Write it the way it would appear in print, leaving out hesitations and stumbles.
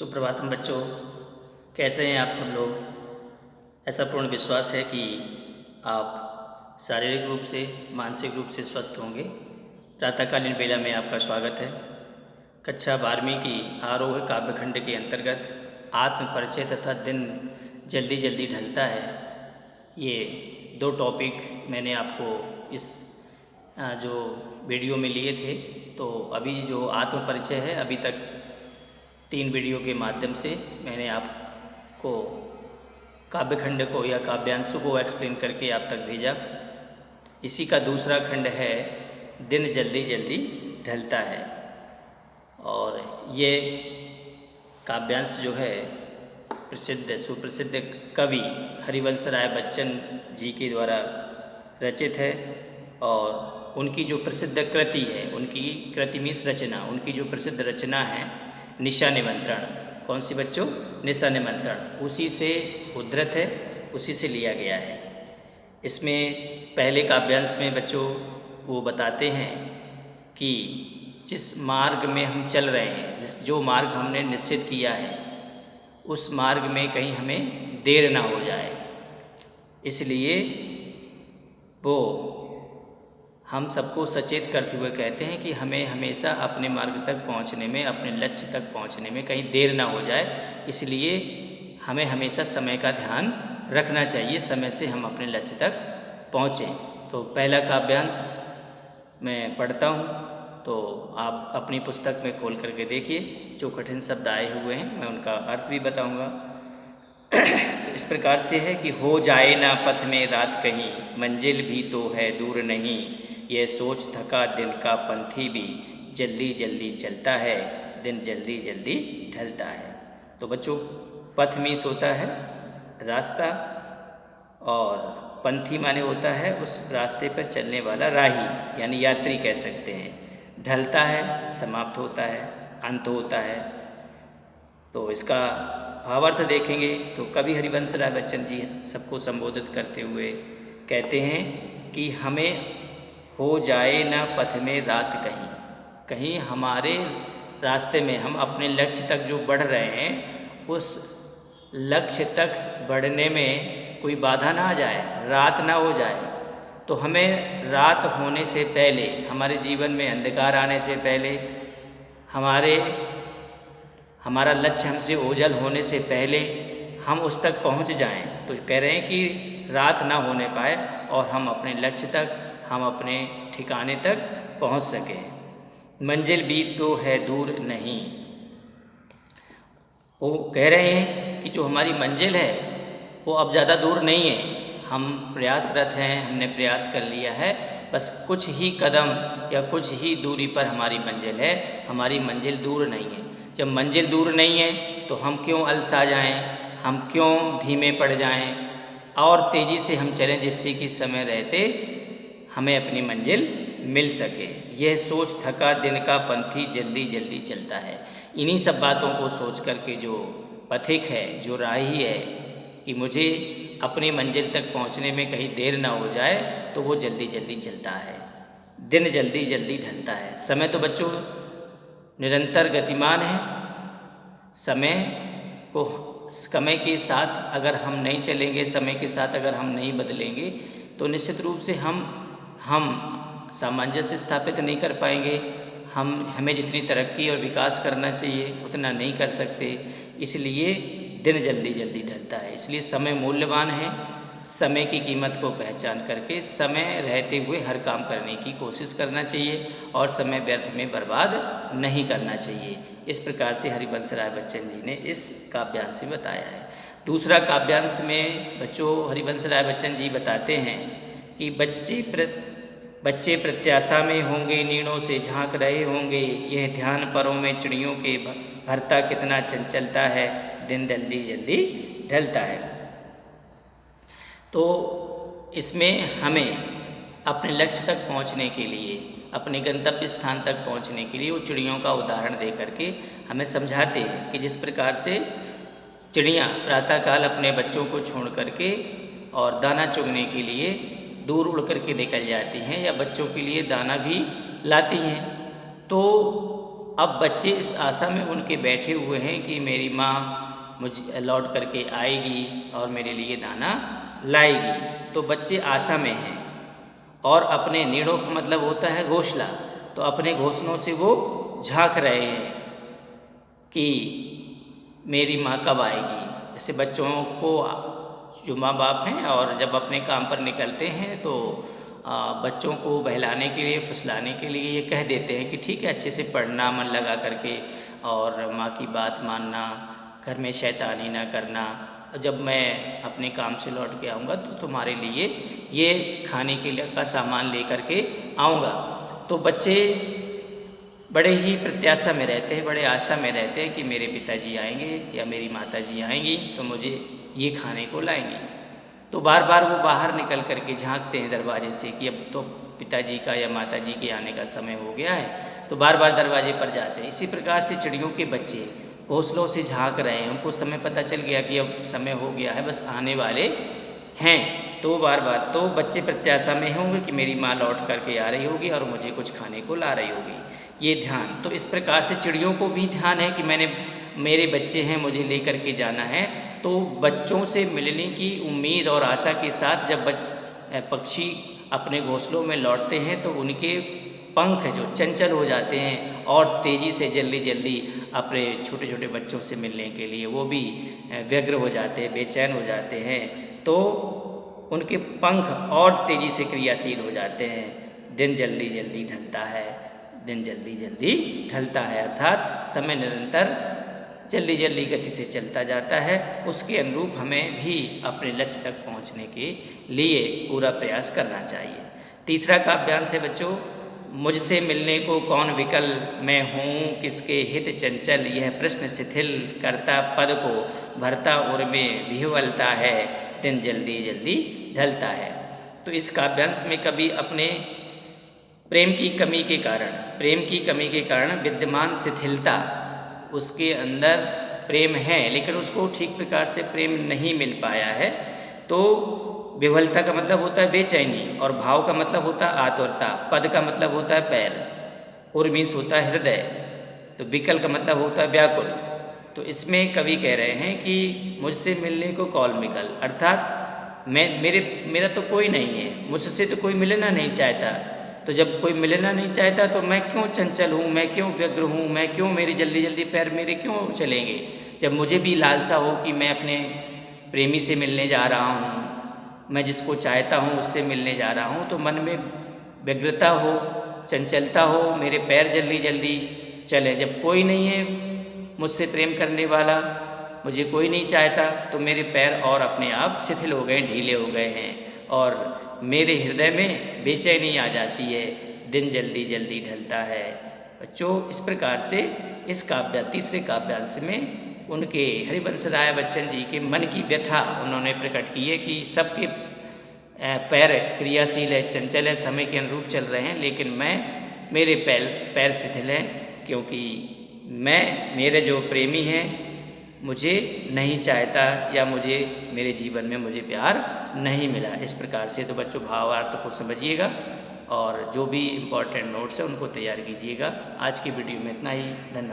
सुप्रभातम बच्चों, कैसे हैं आप सब लोग। ऐसा पूर्ण विश्वास है कि आप शारीरिक रूप से मानसिक रूप से स्वस्थ होंगे। प्रातःकालीन बेला में आपका स्वागत है। कक्षा 12वीं की आरोह काव्यखंड के अंतर्गत आत्म परिचय तथा दिन जल्दी जल्दी ढलता है, ये दो टॉपिक मैंने आपको इस जो वीडियो में लिए थे। तो अभी जो आत्म परिचय है, अभी तक 3 वीडियो के माध्यम से मैंने आपको काव्यखंड को या काव्यांशों को एक्सप्लेन करके आप तक भेजा। इसी का दूसरा खंड है दिन जल्दी जल्दी ढलता है। और ये काव्यांश जो है सुप्रसिद्ध कवि हरिवंश राय बच्चन जी के द्वारा रचित है। और उनकी जो प्रसिद्ध कृति है, उनकी कृति मीन्स रचना, उनकी जो प्रसिद्ध रचना है निशा निमंत्रण। कौन सी बच्चों? निशा निमंत्रण। उसी से उद्धृत है, उसी से लिया गया है। इसमें पहले काव्यांश में बच्चों वो बताते हैं कि जिस मार्ग में हम चल रहे हैं, जो मार्ग हमने निश्चित किया है, उस मार्ग में कहीं हमें देर ना हो जाए, इसलिए वो हम सबको सचेत करते हुए कहते हैं कि हमें हमेशा अपने मार्ग तक पहुंचने में, अपने लक्ष्य तक पहुंचने में कहीं देर ना हो जाए, इसलिए हमें हमेशा समय का ध्यान रखना चाहिए, समय से हम अपने लक्ष्य तक पहुँचें। तो पहला काव्यांश मैं पढ़ता हूँ, तो आप अपनी पुस्तक में खोल करके देखिए। जो कठिन शब्द आए हुए हैं मैं उनका अर्थ भी बताऊँगा। इस प्रकार से है कि हो जाए ना पथ में रात कहीं, मंजिल भी तो है दूर नहीं, यह सोच थका दिन का पंथी भी, जल्दी जल्दी चलता है, दिन जल्दी जल्दी ढलता है। तो बच्चों, पथ मीन्स होता है रास्ता, और पंथी माने होता है उस रास्ते पर चलने वाला राही, यानी यात्री कह सकते हैं। ढलता है समाप्त होता है, अंत होता है। तो इसका भावार्थ देखेंगे तो कवि हरिवंश राय बच्चन जी सबको संबोधित करते हुए कहते हैं कि हमें हो जाए ना पथ में रात कहीं, कहीं हमारे रास्ते में हम अपने लक्ष्य तक जो बढ़ रहे हैं, उस लक्ष्य तक बढ़ने में कोई बाधा ना आ जाए, रात ना हो जाए। तो हमें रात होने से पहले, हमारे जीवन में अंधकार आने से पहले, हमारा लक्ष्य हमसे ओझल होने से पहले हम उस तक पहुंच जाएं। तो कह रहे हैं कि रात ना होने पाए और हम अपने लक्ष्य तक, हम अपने ठिकाने तक पहुंच सकें। मंजिल भी तो है दूर नहीं। वो कह रहे हैं कि जो हमारी मंजिल है वो अब ज़्यादा दूर नहीं है, हम प्रयासरत हैं, हमने प्रयास कर लिया है, बस कुछ ही कदम या कुछ ही दूरी पर हमारी मंजिल है, हमारी मंजिल दूर नहीं है। जब मंजिल दूर नहीं है तो हम क्यों अलसा जाएं, हम क्यों धीमे पड़ जाएं, और तेज़ी से हम चलें, जिससे कि समय रहते हमें अपनी मंजिल मिल सके। यह सोच थका दिन का पंथी जल्दी जल्दी चलता है। इन्हीं सब बातों को सोच करके जो पथिक है, जो राही है, कि मुझे अपनी मंजिल तक पहुंचने में कहीं देर ना हो जाए, तो वो जल्दी जल्दी चलता है, दिन जल्दी जल्दी ढलता है। समय तो बच्चों निरंतर गतिमान है। समय के साथ अगर हम नहीं चलेंगे, समय के साथ अगर हम नहीं बदलेंगे, तो निश्चित रूप से हम सामंजस्य स्थापित नहीं कर पाएंगे। हमें जितनी तरक्की और विकास करना चाहिए उतना नहीं कर सकते। इसलिए दिन जल्दी जल्दी ढलता है। इसलिए समय मूल्यवान है। समय की कीमत को पहचान करके समय रहते हुए हर काम करने की कोशिश करना चाहिए, और समय व्यर्थ में बर्बाद नहीं करना चाहिए। इस प्रकार से हरिवंश राय बच्चन जी ने इस काव्यांश में बताया है। दूसरा काव्यांश में बच्चों हरिवंश राय बच्चन जी बताते हैं कि बच्चे प्रत्याशा में होंगे, नीड़ों से झांक रहे होंगे, यह ध्यान परों में चिड़ियों के भरता कितना चंचलता है, दिन जल्दी जल्दी ढलता है। तो इसमें हमें अपने लक्ष्य तक पहुंचने के लिए, अपने गंतव्य स्थान तक पहुंचने के लिए वो चिड़ियों का उदाहरण दे करके हमें समझाते हैं कि जिस प्रकार से चिड़ियाँ प्रातःकाल अपने बच्चों को छोड़ करके और दाना चुगने के लिए दूर उड़ करके निकल जाती हैं, या बच्चों के लिए दाना भी लाती हैं। तो अब बच्चे इस आशा में उनके बैठे हुए हैं कि मेरी माँ मुझे लौट करके आएगी और मेरे लिए दाना लाएगी। तो बच्चे आशा में हैं और अपने नीड़ों का मतलब होता है घोंसला, तो अपने घोंसलों से वो झांक रहे हैं कि मेरी माँ कब आएगी। ऐसे बच्चों को जो माँ बाप हैं और जब अपने काम पर निकलते हैं तो बच्चों को बहलाने के लिए, फुसलाने के लिए ये कह देते हैं कि ठीक है, अच्छे से पढ़ना मन लगा करके और माँ की बात मानना, घर में शैतानी ना करना। जब मैं अपने काम से लौट के आऊँगा तो तुम्हारे लिए ये खाने के लिए का सामान ले कर के आऊँगा। तो बच्चे बड़े ही प्रत्याशा में रहते हैं, बड़े आशा में रहते हैं कि मेरे पिताजी आएंगे या मेरी माताजी आएंगी तो मुझे ये खाने को लाएंगी। तो बार बार वो बाहर निकल कर के झाँकते हैं दरवाजे से कि अब तो पिताजी का या माताजी के आने का समय हो गया है, तो बार बार दरवाजे पर जाते हैं। इसी प्रकार से चिड़ियों के बच्चे घोंसलों से झाँक रहे हैं, उनको समय पता चल गया कि अब समय हो गया है, बस आने वाले हैं। तो बार बार तो बच्चे प्रत्याशा में होंगे कि मेरी माँ लौट करके आ रही होगी और मुझे कुछ खाने को ला रही होगी। ये ध्यान, तो इस प्रकार से चिड़ियों को भी ध्यान है कि मेरे बच्चे हैं, मुझे ले करके जाना है। तो बच्चों से मिलने की उम्मीद और आशा के साथ जब पक्षी अपने घोंसलों में लौटते हैं तो उनके पंख जो चंचल हो जाते हैं और तेज़ी से जल्दी जल्दी अपने छोटे छोटे बच्चों से मिलने के लिए वो भी व्यग्र हो जाते हैं, बेचैन हो जाते हैं। तो उनके पंख और तेज़ी से क्रियाशील हो जाते हैं। दिन जल्दी जल्दी ढलता है, दिन जल्दी जल्दी ढलता है, अर्थात समय निरंतर जल्दी जल्दी गति से चलता जाता है। उसके अनुरूप हमें भी अपने लक्ष्य तक पहुंचने के लिए पूरा प्रयास करना चाहिए। तीसरा काव्यांश है बच्चों, मुझसे मिलने को कौन विकल, मैं हूँ किसके हित चंचल, यह प्रश्न शिथिल करता पद को, भरता उर में विह्वलता है, दिन जल्दी जल्दी ढलता है। तो इस काव्यांश में कवि अपने प्रेम की कमी के कारण विद्यमान शिथिलता, उसके अंदर प्रेम है लेकिन उसको ठीक प्रकार से प्रेम नहीं मिल पाया है। तो विह्वलता का मतलब होता है बेचैनी और भाव का मतलब होता है आतुरता, पद का मतलब होता है पैर, उर मीन्स होता है हृदय, तो विकल का मतलब होता है व्याकुल। तो इसमें कवि कह रहे हैं कि मुझसे मिलने को कौन विकल, अर्थात मेरा तो कोई नहीं है, मुझसे तो कोई मिलना नहीं चाहता। तो जब कोई मिलना नहीं चाहता तो मैं क्यों चंचल हूँ, मैं क्यों व्यग्र हूँ, मैं क्यों मेरे जल्दी जल्दी पैर मेरे क्यों चलेंगे। जब मुझे भी लालसा हो कि मैं अपने प्रेमी से मिलने जा रहा हूँ, मैं जिसको चाहता हूँ उससे मिलने जा रहा हूँ, तो मन में व्यग्रता हो, चंचलता हो, मेरे पैर जल्दी जल्दी चले। जब कोई नहीं है मुझसे प्रेम करने वाला, मुझे कोई नहीं चाहता, तो मेरे पैर और अपने आप शिथिल हो गए, ढीले हो गए हैं और मेरे हृदय में बेचैनी आ जाती है, दिन जल्दी जल्दी ढलता है। बच्चों, इस प्रकार से इस तीसरे काव्यांश में उनके हरिवंश राय बच्चन जी के मन की व्यथा उन्होंने प्रकट की है कि सबके पैर क्रियाशील है, चंचल है, समय के अनुरूप चल रहे हैं, लेकिन मेरे पैर शिथिल हैं क्योंकि मेरे जो प्रेमी हैं मुझे नहीं चाहता या मेरे जीवन में मुझे प्यार नहीं मिला। इस प्रकार से तो बच्चों भावार्थ को समझिएगा और जो भी इम्पोर्टेंट नोट्स हैं उनको तैयार कीजिएगा। आज की वीडियो में इतना ही, धन्यवाद।